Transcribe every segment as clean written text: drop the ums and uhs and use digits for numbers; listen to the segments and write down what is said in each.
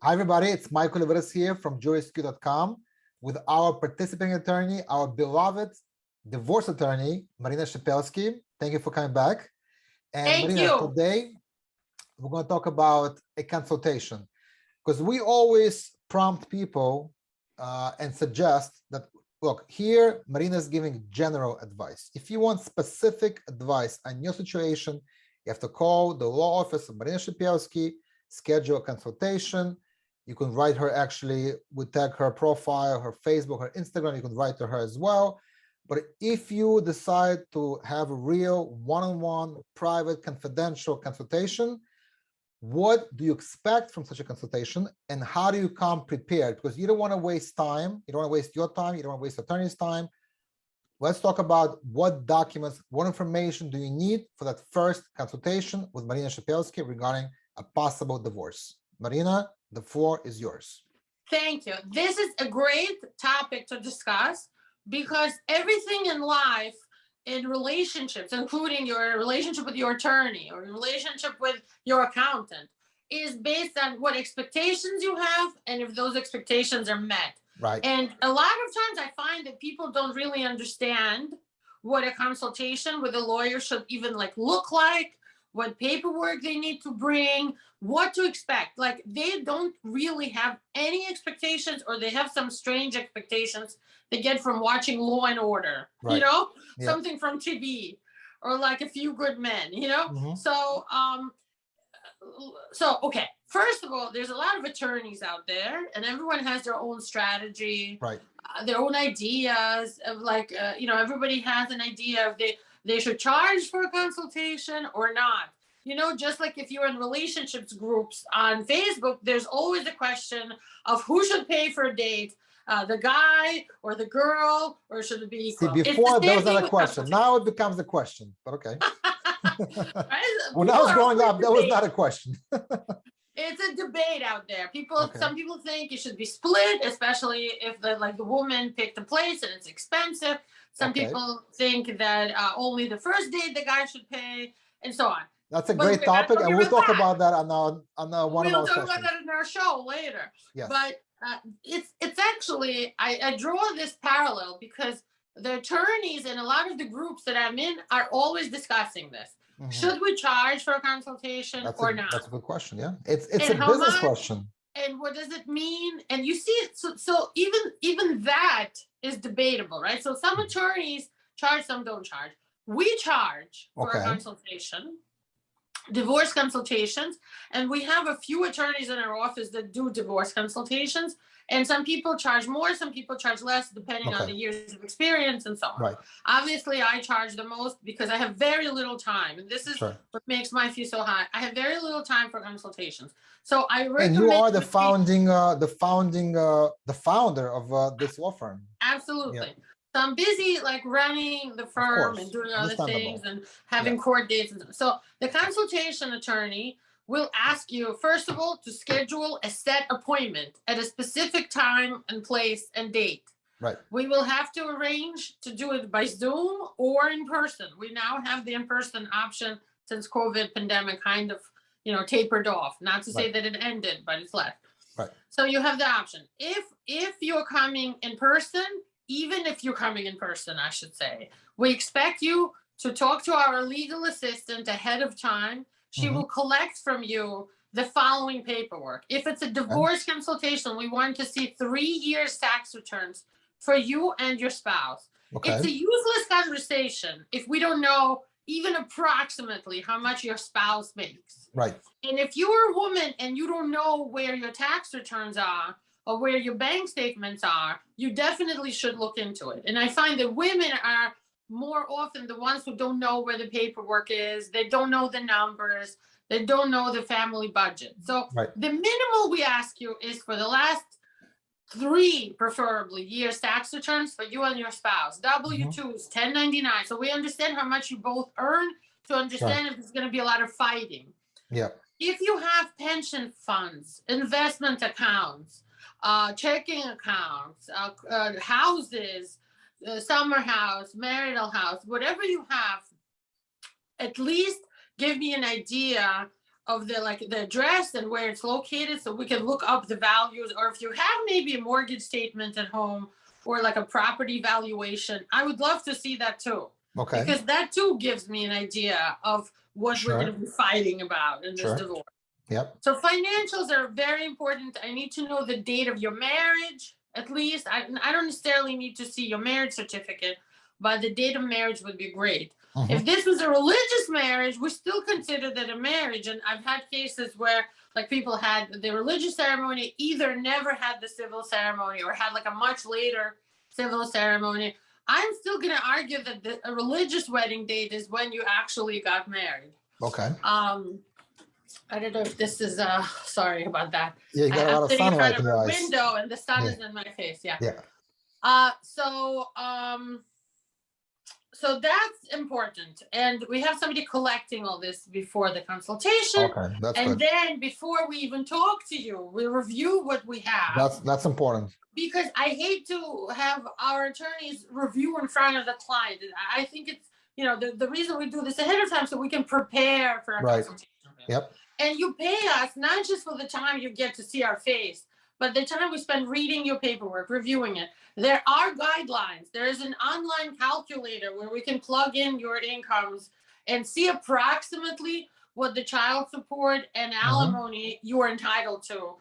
Hi, everybody. It's Michael Leveris here from JurisQ.com with our participating attorney, our beloved divorce attorney, Marina Shepelsky. Thank you for coming back. And Thank Marina, you. today we're going to talk about a consultation because we always prompt people and suggest that, look, here Marina is giving general advice. If you want specific advice on your situation, you have to call the law office of Marina Shepelsky, schedule a consultation. You can write her, actually, we tag her profile, her Facebook, her Instagram, you can write to her as well. But if you decide to have a real one-on-one, private, confidential consultation, what do you expect from such a consultation and how do you come prepared? Because you don't want to waste time. You don't want to waste your time. You don't want to waste attorney's time. Let's talk about what documents, what information do you need for that first consultation with Marina Shepelsky regarding a possible divorce. Marina, the floor is yours. Thank you. This is a great topic to discuss because everything in life, in relationships, including your relationship with your attorney or your relationship with your accountant, is based on what expectations you have and if those expectations are met. Right. And a lot of times I find that people don't really understand what a consultation with a lawyer should even look like, what paperwork they need to bring, what to expect. Like, they don't really have any expectations, or they have some strange expectations they get from watching Law and Order, Right. Yeah. Something from TV, or like A Few Good Men, Mm-hmm. So, okay. First of all, there's a lot of attorneys out there, and everyone has their own strategy, Right. Their own ideas of everybody has an idea of they should charge for a consultation or not. Just like if you're in relationships groups on Facebook, there's always a question of who should pay for a date, the guy or the girl, or should it be equal? See, before that was not a question. Now it becomes a question, but okay. Right? When I was growing up, that was not a question. It's a debate out there. Okay. Some people think it should be split, especially if the woman picked a place and it's expensive. Some Okay. people think that only the first date the guy should pay, and so on. That's a great topic, and we'll talk about that on one of our We'll talk sessions. about that in our show later. Yes. But it's actually, I draw this parallel because the attorneys in a lot of the groups that I'm in are always discussing this. Mm-hmm. Should we charge for a consultation or not? That's a good question. Yeah, it's a business question. And what does it mean? And you see it. So even that is debatable, right? So some attorneys charge, some don't charge. We charge for a consultation, divorce consultations, and we have a few attorneys in our office that do divorce consultations. And some people charge more, some people charge less, depending on the years of experience and so on. Right. Obviously, I charge the most because I have very little time. And this is what makes my fee so high. I have very little time for consultations. So I recommend— And you are the founder of this law firm. Absolutely. Yeah. So I'm busy running the firm and doing other things and having court dates. And so the consultation attorney will ask you, first of all, to schedule a set appointment at a specific time and place and date. Right. We will have to arrange to do it by Zoom or in person. We now have the in-person option since COVID pandemic kind of, tapered off. Not to say that it ended, but it's left. Right. So you have the option. If you're coming in person, even if you're coming in person, I should say, we expect you to talk to our legal assistant ahead of time. She will collect from you the following paperwork. If it's a divorce consultation, we want to see 3 years tax returns for you and your spouse. It's a useless conversation if we don't know even approximately how much your spouse makes. Right. And if you're a woman and you don't know where your tax returns are or where your bank statements are, you definitely should look into it. And I find that women are more often the ones who don't know where the paperwork is. They don't know the numbers. They don't know the family budget. So the minimal we ask you is for the last 3, preferably, years tax returns for you and your spouse, W-2s, 1099. So we understand how much you both earn, to understand if there's going to be a lot of fighting. Yeah. If you have pension funds, investment accounts, checking accounts, houses, summer house, marital house, whatever you have, at least give me an idea of the address and where it's located, so we can look up the values, or if you have maybe a mortgage statement at home or like a property valuation, I would love to see that too. Okay. Because that too gives me an idea of what we're going to be fighting about in this divorce. Yep. So financials are very important. I need to know the date of your marriage, at least. I don't necessarily need to see your marriage certificate, but the date of marriage would be great. If this was a religious marriage, we still consider that a marriage. And I've had cases where like people had the religious ceremony, either never had the civil ceremony or had like a much later civil ceremony. I'm still going to argue that a religious wedding date is when you actually got married. Okay. I don't know if this is, sorry about that. Yeah, you got a lot of sitting in sunlight front in of your a eyes. window and the sun is in my face. Yeah. Yeah. So that's important. And we have somebody collecting all this before the consultation. Okay, that's and good. then before we even talk to you, we review what we have. That's important. Because I hate to have our attorneys review in front of the client. I think it's, you know, the reason we do this ahead of time so we can prepare for a consultation. Yep. And you pay us not just for the time you get to see our face, but the time we spend reading your paperwork, reviewing it. There are guidelines. There is an online calculator where we can plug in your incomes and see approximately what the child support and alimony you are entitled to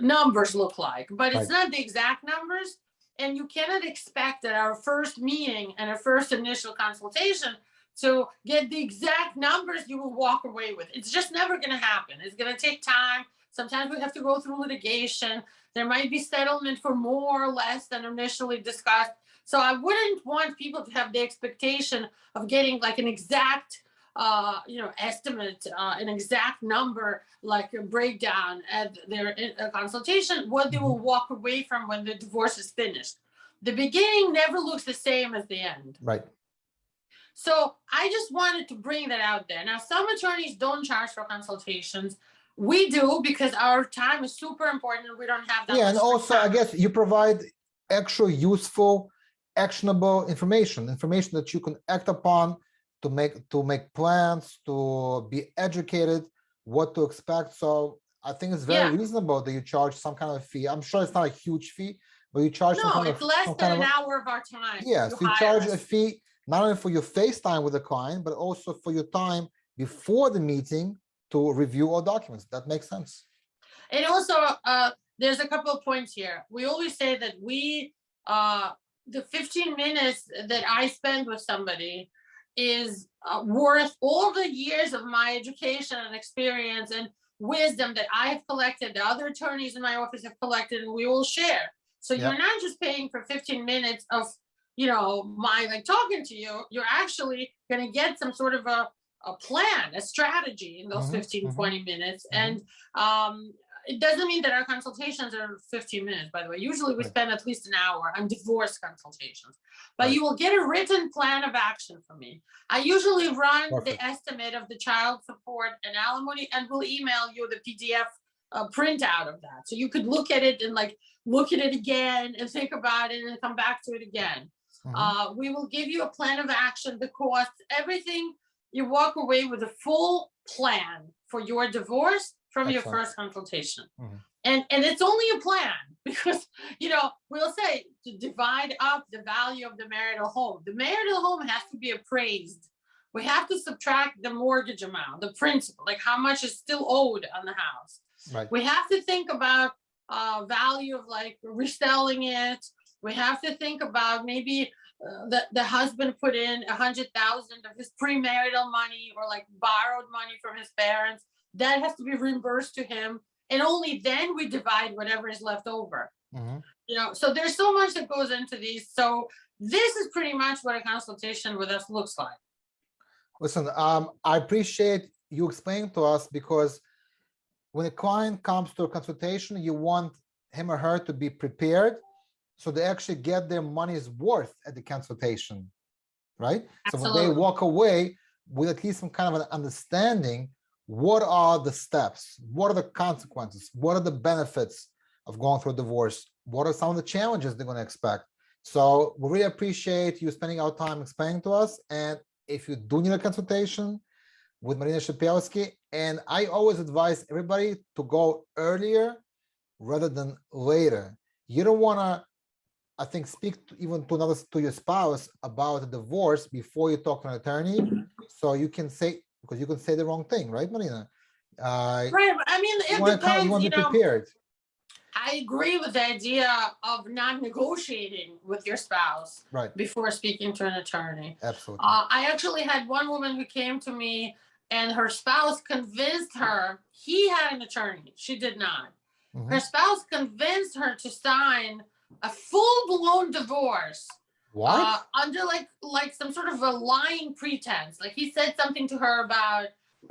numbers look like, but it's not the exact numbers. And you cannot expect at our first meeting and our first initial consultation to get the exact numbers you will walk away with. It's just never going to happen. It's going to take time. Sometimes we have to go through litigation. There might be settlement for more or less than initially discussed. So I wouldn't want people to have the expectation of getting like an exact estimate, an exact number, like a breakdown at their consultation, what they will walk away from when the divorce is finished. The beginning never looks the same as the end. Right. So I just wanted to bring that out there. Now, some attorneys don't charge for consultations. We do because our time is super important and we don't have that much and also time. I guess you provide actual useful, actionable information that you can act upon to make plans, to be educated, what to expect. So I think it's very reasonable that you charge some kind of fee. I'm sure it's not a huge fee, but you charge some kind of— No, it's less than an hour of our time. Yes, you charge a fee not only for your FaceTime with the client, but also for your time before the meeting to review all documents. That makes sense. And also, there's a couple of points here. We always say that the 15 minutes that I spend with somebody is worth all the years of my education and experience and wisdom that I have collected, the other attorneys in my office have collected, and we all share. So you're not just paying for 15 minutes of, my like talking to you, you're actually going to get some sort of a plan, a strategy in those 15, 20 minutes. And it doesn't mean that our consultations are 15 minutes, by the way. Usually we spend at least an hour on divorce consultations, but you will get a written plan of action from me. I usually run the estimate of the child support and alimony, and we'll email you the PDF printout of that. So you could look at it and look at it again and think about it and come back to it again. We will give you a plan of action, the costs, everything. You walk away with a full plan for your divorce from your first consultation. And it's only a plan because, we'll say to divide up the value of the marital home. The marital home has to be appraised. We have to subtract the mortgage amount, the principal, like how much is still owed on the house. Right. We have to think about value of reselling it. We have to think about maybe the husband put in $100,000 of his premarital money or borrowed money from his parents. That has to be reimbursed to him. And only then we divide whatever is left over. So there's so much that goes into these. So this is pretty much what a consultation with us looks like. Listen, I appreciate you explaining to us, because when a client comes to a consultation, you want him or her to be prepared so they actually get their money's worth at the consultation, right? Absolutely. So when they walk away with at least some kind of an understanding, what are the steps? What are the consequences? What are the benefits of going through a divorce? What are some of the challenges they're going to expect? So we really appreciate you spending our time explaining to us. And if you do need a consultation, with Marina Shepelsky. And I always advise everybody to go earlier rather than later. You don't want to, I think, speak even to your spouse about a divorce before you talk to an attorney. So you can say, because you can say the wrong thing, right, Marina? Right, but I mean, You it want to depends, be prepared. I agree with the idea of not negotiating with your spouse Right. before speaking to an attorney. Absolutely. I actually had one woman who came to me and her spouse convinced her, he had an attorney, she did not. Mhm. Her spouse convinced her to sign a full-blown divorce. What? Under like some sort of a lying pretense. Like he said something to her about,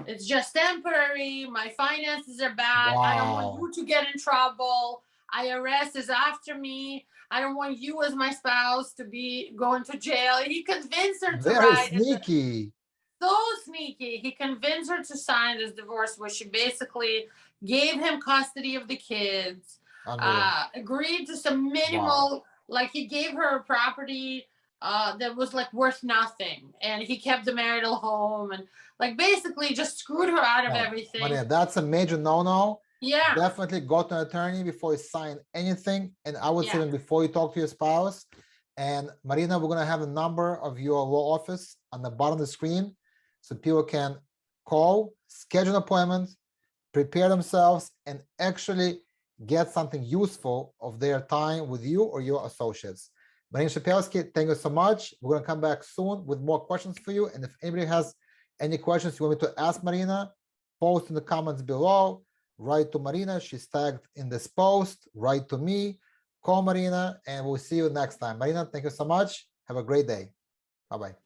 it's just temporary, my finances are bad, I don't want Wow. you to get in trouble, IRS is after me, I don't want you as my spouse to be going to jail. He convinced her to Very write sneaky. so sneaky. He convinced her to sign this divorce where she basically gave him custody of the kids, Unreal. agreed to some minimal, like he gave her a property that was like worth nothing, and he kept the marital home, and like basically just screwed her out of No, everything. Maria, that's a major no-no. Yeah. Definitely go to an attorney before you sign anything. And I would say Yeah. even before you talk to your spouse. And Marina, we're going to have a number of your law office on the bottom of the screen so people can call, schedule an appointment, prepare themselves, and actually get something useful of their time with you or your associates. Marina Shepelsky, thank you so much. We're going to come back soon with more questions for you. And if anybody has any questions you want me to ask Marina, post in the comments below. Write to Marina, she's tagged in this post. Write to me, call Marina, and we'll see you next time. Marina, thank you so much. Have a great day. Bye-bye.